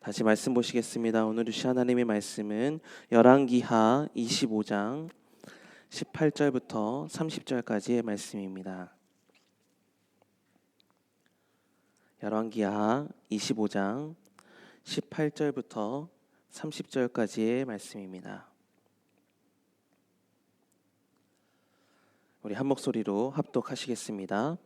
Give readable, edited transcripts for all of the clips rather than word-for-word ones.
다시 말씀 보시겠습니다. 오늘 주신 하나님의 말씀은 열왕기하 25장 18절부터 30절까지의 말씀입니다. 열왕기하 25장 18절부터 30절까지의 말씀입니다. 우리 한 목소리로 합독하시겠습니다.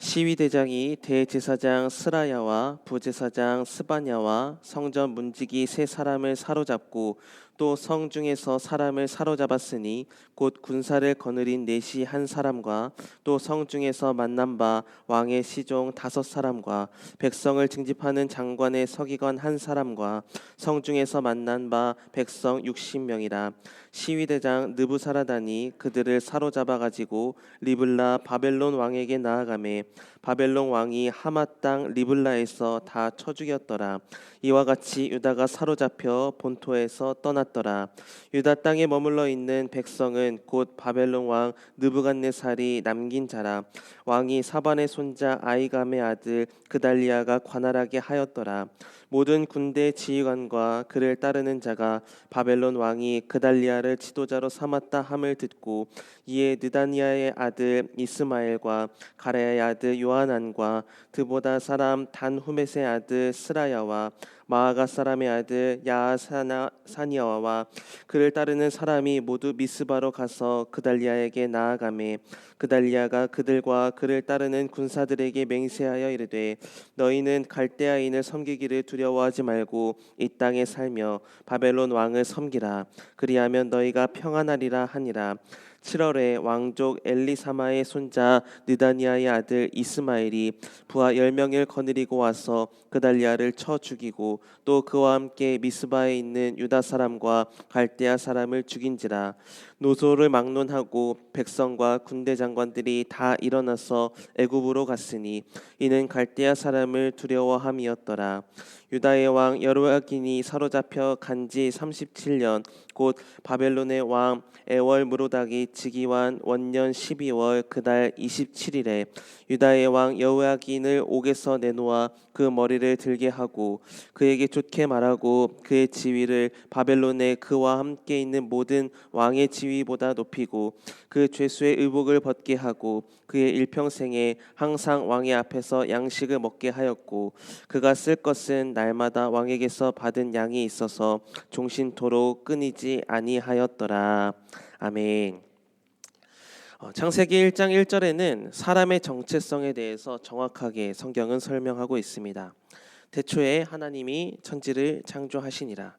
시위대장이 대제사장 스라야와 부제사장 스바냐와 성전 문지기 세 사람을 사로잡고 또 성중에서 사람을 사로잡았으니 곧 군사를 거느린 내시 한 사람과 또 성중에서 만난 바 왕의 시종 5사람과 백성을 징집하는 장관의 서기관 한 사람과 성중에서 만난 바 백성 60명이라. 시위대장 느부사라단이 그들을 사로잡아 가지고 리블라 바벨론 왕에게 나아가매 바벨론 왕이 하맛 땅 리블라에서 다 쳐 죽였더라. 이와 같이 유다가 사로잡혀 본토에서 떠났더라. 유다 땅에 머물러 있는 백성은 곧 바벨론 왕 느부갓네살이 남긴 자라. 왕이 사반의 손자 아이감의 아들 그달리아가 관할하게 하였더라. 모든 군대 지휘관과 그를 따르는 자가 바벨론 왕이 그달리아를 지도자로 삼았다 함을 듣고 이에 느다니아의 아들 이스마엘과 가랴의 아들 요하난과 드보다 사람 단후멧의 아들 스라야와 마아가 사람의 아들 야사니아와 그를 따르는 사람이 모두 미스바로 가서 그달리아에게 나아가매 그달리아가 그들과 그를 따르는 군사들에게 맹세하여 이르되 너희는 갈대아인을 섬기기를 두려워하지 말고 이 땅에 살며 바벨론 왕을 섬기라. 그리하면 너희가 평안하리라 하니라. 7월에 왕족 엘리사마의 손자 느다니아의 아들 이스마엘이 부하 10명을 거느리고 와서 그달리아를 쳐 죽이고 또 그와 함께 미스바에 있는 유다 사람과 갈대아 사람을 죽인지라. 노소를 막론하고 백성과 군대 장관들이 다 일어나서 애굽으로 갔으니 이는 갈대아 사람을 두려워함이었더라. 유다의 왕 여로야긴이 사로잡혀 간지 37년 곧 바벨론의 왕 에월므로닥이 즉위한 원년 12월 그달 27일에 유다의 왕 여호야긴을 옥에서 내놓아 그 머리를 들게 하고 그에게 좋게 말하고 그의 지위를 바벨론에 그와 함께 있는 모든 왕의 지위보다 높이고 그 죄수의 의복을 벗게 하고 그의 일평생에 항상 왕의 앞에서 양식을 먹게 하였고 그가 쓸 것은 날마다 왕에게서 받은 양이 있어서 종신토록 끊이지 아니하였더라. 아멘. 창세기 1장 1절에는 사람의 정체성에 대해서 정확하게 성경은 설명하고 있습니다. 태초에 하나님이 천지를 창조하시니라.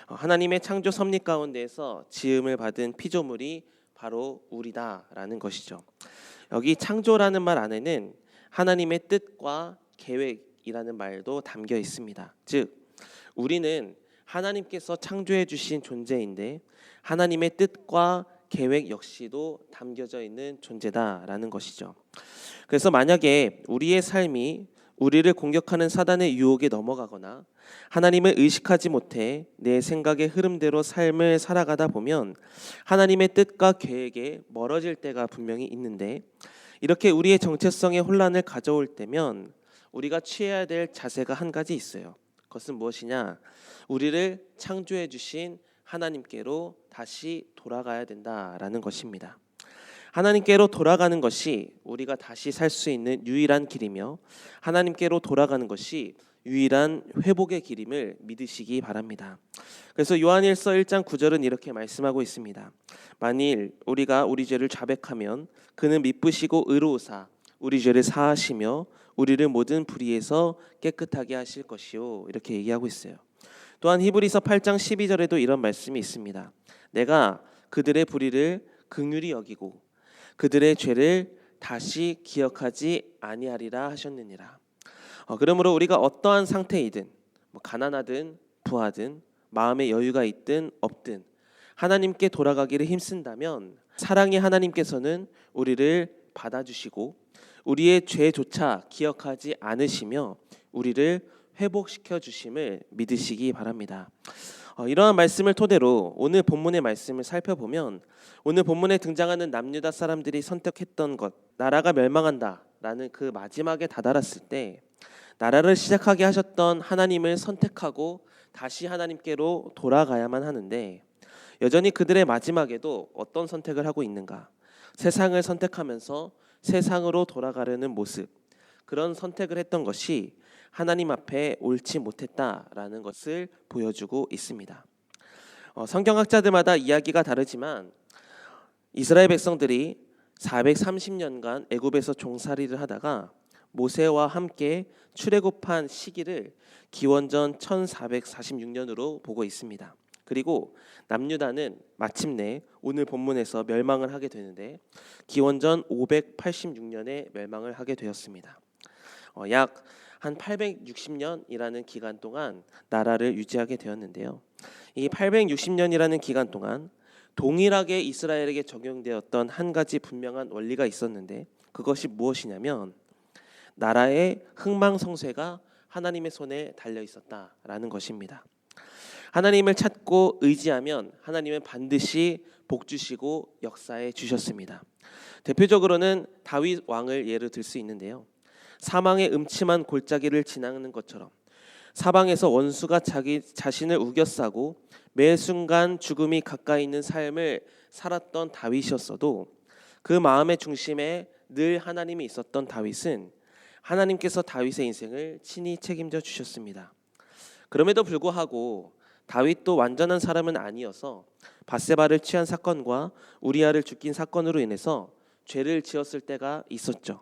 하나님의 창조 섭리 가운데에서 지음을 받은 피조물이 바로 우리다라는 것이죠. 여기 창조라는 말 안에는 하나님의 뜻과 계획이라는 말도 담겨 있습니다. 즉 우리는 하나님께서 창조해 주신 존재인데 하나님의 뜻과 계획 역시도 담겨져 있는 존재다라는 것이죠. 그래서 만약에 우리의 삶이 우리를 공격하는 사단의 유혹에 넘어가거나 하나님을 의식하지 못해 내 생각의 흐름대로 삶을 살아가다 보면 하나님의 뜻과 계획에 멀어질 때가 분명히 있는데 이렇게 우리의 정체성에 혼란을 가져올 때면 우리가 취해야 될 자세가 한 가지 있어요. 그것은 무엇이냐? 우리를 창조해 주신 하나님께로 다시 돌아가야 된다라는 것입니다. 하나님께로 돌아가는 것이 우리가 다시 살 수 있는 유일한 길이며 하나님께로 돌아가는 것이 유일한 회복의 길임을 믿으시기 바랍니다. 그래서 요한일서 1장 9절은 이렇게 말씀하고 있습니다. 만일 우리가 우리 죄를 자백하면 그는 미쁘시고 의로우사 우리 죄를 사하시며 우리를 모든 불의에서 깨끗하게 하실 것이요. 이렇게 얘기하고 있어요. 또한 히브리서 8장 12절에도 이런 말씀이 있습니다. 내가 그들의 불의를 긍휼히 여기고 그들의 죄를 다시 기억하지 아니하리라 하셨느니라. 그러므로 우리가 어떠한 상태이든 가난하든 부하든 마음의 여유가 있든 없든 하나님께 돌아가기를 힘쓴다면 사랑의 하나님께서는 우리를 받아주시고 우리의 죄조차 기억하지 않으시며 우리를 회복시켜 주심을 믿으시기 바랍니다. 이러한 말씀을 토대로 오늘 본문의 말씀을 살펴보면 오늘 본문에 등장하는 남유다 사람들이 선택했던 것, 나라가 멸망한다라는 그 마지막에 다다랐을 때 나라를 시작하게 하셨던 하나님을 선택하고 다시 하나님께로 돌아가야만 하는데 여전히 그들의 마지막에도 어떤 선택을 하고 있는가? 세상을 선택하면서 세상으로 돌아가려는 모습, 그런 선택을 했던 것이 하나님 앞에 옳지 못했다라는 것을 보여주고 있습니다. 성경학자들마다 이야기가 다르지만 이스라엘 백성들이 430년간 애굽에서 종살이를 하다가 모세와 함께 출애굽한 시기를 기원전 1446년으로 보고 있습니다. 그리고 남유다는 마침내 오늘 본문에서 멸망을 하게 되는데 기원전 586년에 멸망을 하게 되었습니다. 약 한 860년이라는 기간 동안 나라를 유지하게 되었는데요. 이 860년이라는 기간 동안 동일하게 이스라엘에게 적용되었던 한 가지 분명한 원리가 있었는데 그것이 무엇이냐면 나라의 흥망성쇠가 하나님의 손에 달려 있었다라는 것입니다. 하나님을 찾고 의지하면 하나님은 반드시 복 주시고 역사해 주셨습니다. 대표적으로는 다윗 왕을 예로 들 수 있는데요. 사망의 음침한 골짜기를 지나는 것처럼 사방에서 원수가 자기 자신을 우겨싸고 매 순간 죽음이 가까이 있는 삶을 살았던 다윗이었어도 그 마음의 중심에 늘 하나님이 있었던 다윗은 하나님께서 다윗의 인생을 친히 책임져 주셨습니다. 그럼에도 불구하고 다윗도 완전한 사람은 아니어서 밧세바를 취한 사건과 우리아를 죽인 사건으로 인해서 죄를 지었을 때가 있었죠.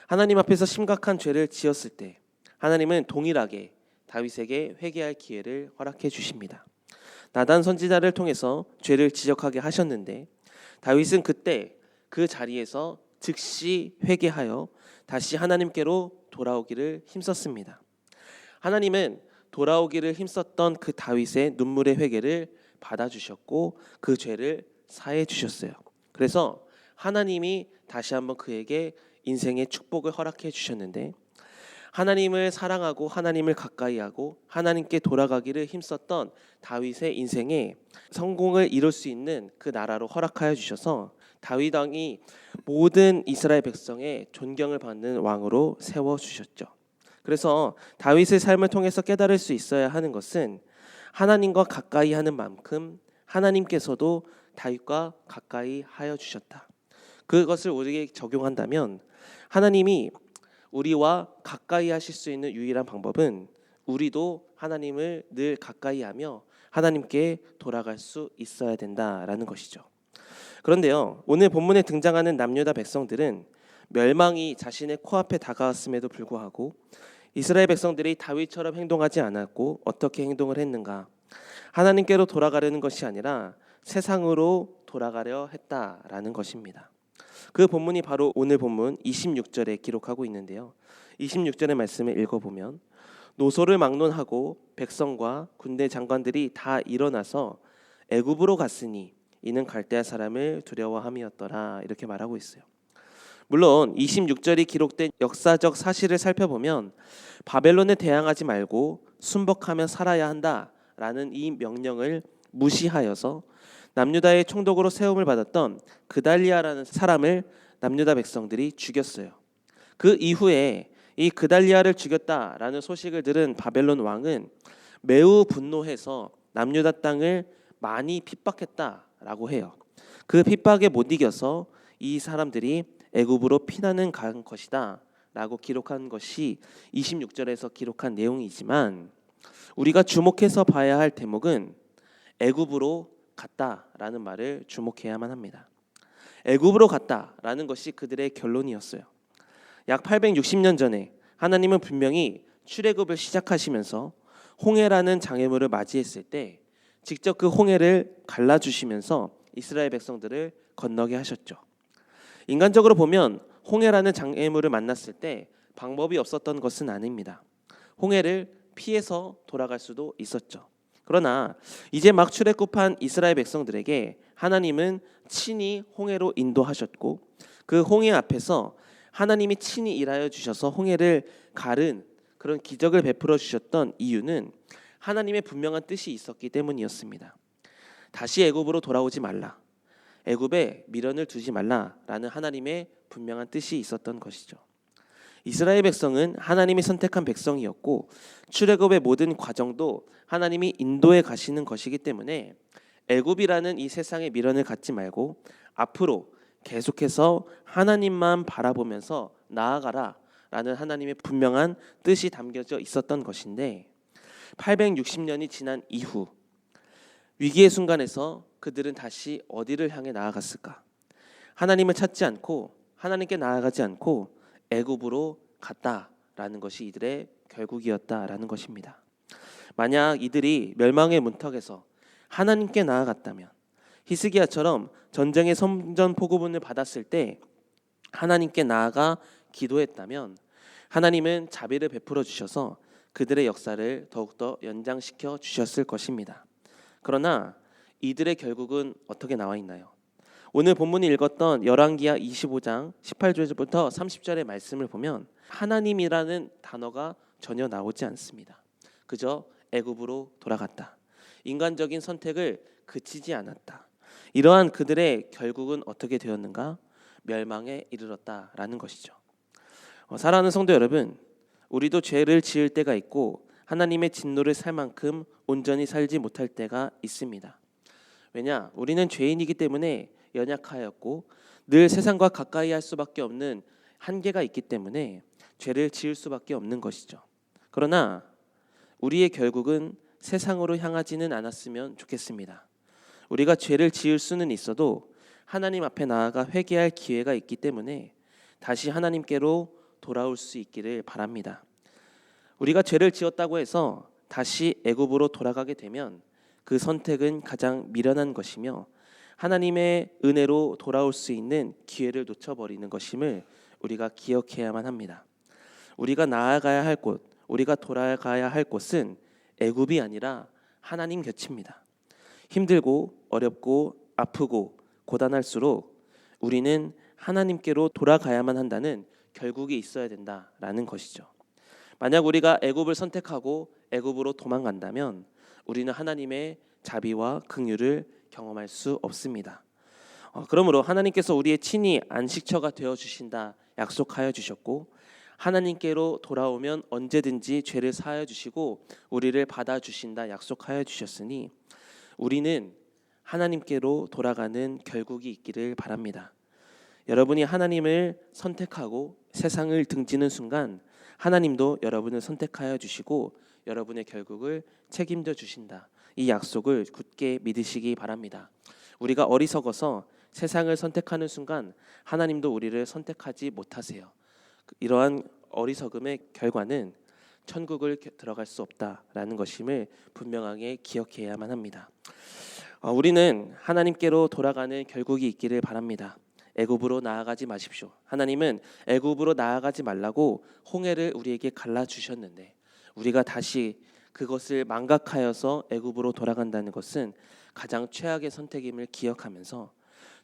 하나님 앞에서 심각한 죄를 지었을 때 하나님은 동일하게 다윗에게 회개할 기회를 허락해 주십니다. 나단 선지자를 통해서 죄를 지적하게 하셨는데 다윗은 그때 그 자리에서 즉시 회개하여 다시 하나님께로 돌아오기를 힘썼습니다. 하나님은 돌아오기를 힘썼던 그 다윗의 눈물의 회개를 받아주셨고 그 죄를 사해 주셨어요. 그래서 하나님이 다시 한번 그에게 인생의 축복을 허락해 주셨는데 하나님을 사랑하고 하나님을 가까이하고 하나님께 돌아가기를 힘썼던 다윗의 인생에 성공을 이룰 수 있는 그 나라로 허락하여 주셔서 다윗 왕이 모든 이스라엘 백성의 존경을 받는 왕으로 세워주셨죠. 그래서 다윗의 삶을 통해서 깨달을 수 있어야 하는 것은 하나님과 가까이 하는 만큼 하나님께서도 다윗과 가까이 하여 주셨다. 그것을 우리에게 적용한다면 하나님이 우리와 가까이 하실 수 있는 유일한 방법은 우리도 하나님을 늘 가까이 하며 하나님께 돌아갈 수 있어야 된다라는 것이죠. 그런데요, 오늘 본문에 등장하는 남유다 백성들은 멸망이 자신의 코앞에 다가왔음에도 불구하고 이스라엘 백성들이 다윗처럼 행동하지 않았고 어떻게 행동을 했는가? 하나님께로 돌아가려는 것이 아니라 세상으로 돌아가려 했다라는 것입니다. 그 본문이 바로 오늘 본문 26절에 기록하고 있는데요. 26절의 말씀을 읽어보면 노소를 막론하고 백성과 군대 장관들이 다 일어나서 애굽으로 갔으니 이는 갈대아 사람을 두려워함이었더라 이렇게 말하고 있어요. 물론 26절이 기록된 역사적 사실을 살펴보면 바벨론에 대항하지 말고 순복하며 살아야 한다라는 이 명령을 무시하여서 남유다의 총독으로 세움을 받았던 그달리아라는 사람을 남유다 백성들이 죽였어요. 그 이후에 이 그달리아를 죽였다라는 소식을 들은 바벨론 왕은 매우 분노해서 남유다 땅을 많이 핍박했다라고 해요. 그 핍박에 못 이겨서 이 사람들이 애굽으로 피난을 간 것이다 라고 기록한 것이 26절에서 기록한 내용이지만 우리가 주목해서 봐야 할 대목은 애굽으로 갔다라는 말을 주목해야만 합니다. 애굽으로 갔다라는 것이 그들의 결론이었어요. 약 860년 전에 하나님은 분명히 출애굽을 시작하시면서 홍해라는 장애물을 맞이했을 때 직접 그 홍해를 갈라주시면서 이스라엘 백성들을 건너게 하셨죠. 인간적으로 보면 홍해라는 장애물을 만났을 때 방법이 없었던 것은 아닙니다. 홍해를 피해서 돌아갈 수도 있었죠. 그러나 이제 막 출애굽한 이스라엘 백성들에게 하나님은 친히 홍해로 인도하셨고 그 홍해 앞에서 하나님이 친히 일하여 주셔서 홍해를 가른 그런 기적을 베풀어 주셨던 이유는 하나님의 분명한 뜻이 있었기 때문이었습니다. 다시 애굽으로 돌아오지 말라. 애굽에 미련을 두지 말라라는 하나님의 분명한 뜻이 있었던 것이죠. 이스라엘 백성은 하나님이 선택한 백성이었고 출애굽의 모든 과정도 하나님이 인도해 가시는 것이기 때문에 애굽이라는 이 세상의 미련을 갖지 말고 앞으로 계속해서 하나님만 바라보면서 나아가라라는 하나님의 분명한 뜻이 담겨져 있었던 것인데 860년이 지난 이후 위기의 순간에서 그들은 다시 어디를 향해 나아갔을까? 하나님을 찾지 않고 하나님께 나아가지 않고 애굽으로 갔다라는 것이 이들의 결국이었다라는 것입니다. 만약 이들이 멸망의 문턱에서 하나님께 나아갔다면 히스기야처럼 전쟁의 선전포고문을 받았을 때 하나님께 나아가 기도했다면 하나님은 자비를 베풀어 주셔서 그들의 역사를 더욱더 연장시켜 주셨을 것입니다. 그러나 이들의 결국은 어떻게 나와 있나요? 오늘 본문이 읽었던 열왕기하 25장 18절부터 30절의 말씀을 보면 하나님이라는 단어가 전혀 나오지 않습니다. 그저 애굽으로 돌아갔다. 인간적인 선택을 그치지 않았다. 이러한 그들의 결국은 어떻게 되었는가? 멸망에 이르렀다라는 것이죠. 사랑하는 성도 여러분, 우리도 죄를 지을 때가 있고 하나님의 진노를 살 만큼 온전히 살지 못할 때가 있습니다. 왜냐? 우리는 죄인이기 때문에 연약하였고 늘 세상과 가까이 할 수밖에 없는 한계가 있기 때문에 죄를 지을 수밖에 없는 것이죠. 그러나 우리의 결국은 세상으로 향하지는 않았으면 좋겠습니다. 우리가 죄를 지을 수는 있어도 하나님 앞에 나아가 회개할 기회가 있기 때문에 다시 하나님께로 돌아올 수 있기를 바랍니다. 우리가 죄를 지었다고 해서 다시 애굽으로 돌아가게 되면 그 선택은 가장 미련한 것이며 하나님의 은혜로 돌아올 수 있는 기회를 놓쳐버리는 것임을 우리가 기억해야만 합니다. 우리가 나아가야 할 곳, 우리가 돌아가야 할 곳은 애굽이 아니라 하나님 곁입니다. 힘들고 어렵고 아프고 고단할수록 우리는 하나님께로 돌아가야만 한다는 결국이 있어야 된다라는 것이죠. 만약 우리가 애굽을 선택하고 애굽으로 도망간다면 우리는 하나님의 자비와 긍휼을 경험할 수 없습니다. 그러므로 하나님께서 우리의 친히 안식처가 되어 주신다 약속하여 주셨고 하나님께로 돌아오면 언제든지 죄를 사하여 주시고 우리를 받아 주신다 약속하여 주셨으니 우리는 하나님께로 돌아가는 결국이 있기를 바랍니다. 여러분이 하나님을 선택하고 세상을 등지는 순간 하나님도 여러분을 선택하여 주시고 여러분의 결국을 책임져 주신다. 이 약속을 굳게 믿으시기 바랍니다. 우리가 어리석어서 세상을 선택하는 순간 하나님도 우리를 선택하지 못하세요. 이러한 어리석음의 결과는 천국을 들어갈 수 없다라는 것임을 분명하게 기억해야만 합니다. 우리는 하나님께로 돌아가는 결국이 있기를 바랍니다. 애굽으로 나아가지 마십시오. 하나님은 애굽으로 나아가지 말라고 홍해를 우리에게 갈라 주셨는데 우리가 다시 그것을 망각하여서 애굽으로 돌아간다는 것은 가장 최악의 선택임을 기억하면서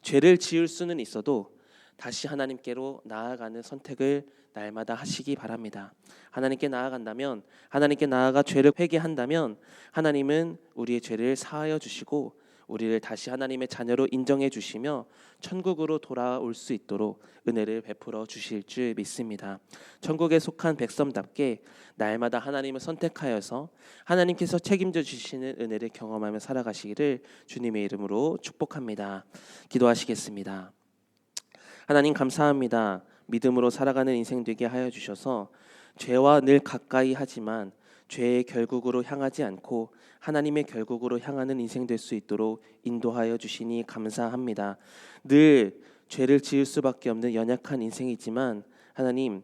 죄를 지을 수는 있어도 다시 하나님께로 나아가는 선택을 날마다 하시기 바랍니다. 하나님께 나아간다면, 하나님께 나아가 죄를 회개한다면 하나님은 우리의 죄를 사하여 주시고 우리를 다시 하나님의 자녀로 인정해 주시며 천국으로 돌아올 수 있도록 은혜를 베풀어 주실 줄 믿습니다. 천국에 속한 백성답게 날마다 하나님을 선택하여서 하나님께서 책임져 주시는 은혜를 경험하며 살아가시기를 주님의 이름으로 축복합니다. 기도하시겠습니다. 하나님 감사합니다. 믿음으로 살아가는 인생 되게 하여 주셔서 죄와 늘 가까이 하지만 죄의 결국으로 향하지 않고 하나님의 결국으로 향하는 인생 될 수 있도록 인도하여 주시니 감사합니다. 늘 죄를 지을 수밖에 없는 연약한 인생이지만 하나님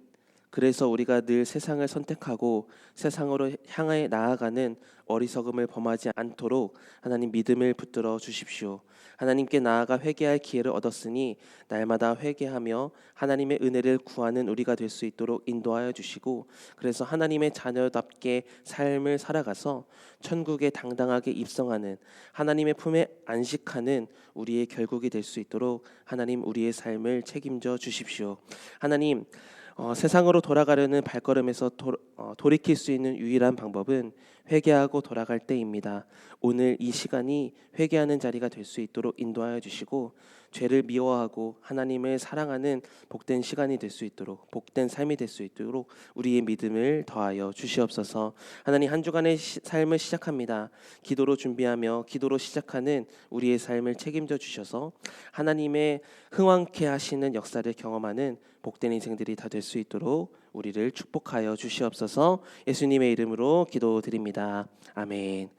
그래서 우리가 늘 세상을 선택하고 세상으로 향해 나아가는 어리석음을 범하지 않도록 하나님 믿음을 붙들어 주십시오. 하나님께 나아가 회개할 기회를 얻었으니 날마다 회개하며 하나님의 은혜를 구하는 우리가 될 수 있도록 인도하여 주시고 그래서 하나님의 자녀답게 삶을 살아가서 천국에 당당하게 입성하는 하나님의 품에 안식하는 우리의 결국이 될 수 있도록 하나님 우리의 삶을 책임져 주십시오. 하나님 세상으로 돌아가려는 발걸음에서 돌이킬 수 있는 유일한 방법은 회개하고 돌아갈 때입니다. 오늘 이 시간이 회개하는 자리가 될 수 있도록 인도하여 주시고 죄를 미워하고 하나님을 사랑하는 복된 시간이 될 수 있도록 복된 삶이 될 수 있도록 우리의 믿음을 더하여 주시옵소서. 하나님, 한 주간의 삶을 시작합니다. 기도로 준비하며 기도로 시작하는 우리의 삶을 책임져 주셔서 하나님의 흥왕케 하시는 역사를 경험하는 복된 인생들이 다 될 수 있도록 우리를 축복하여 주시옵소서. 예수님의 이름으로 기도드립니다. 아멘.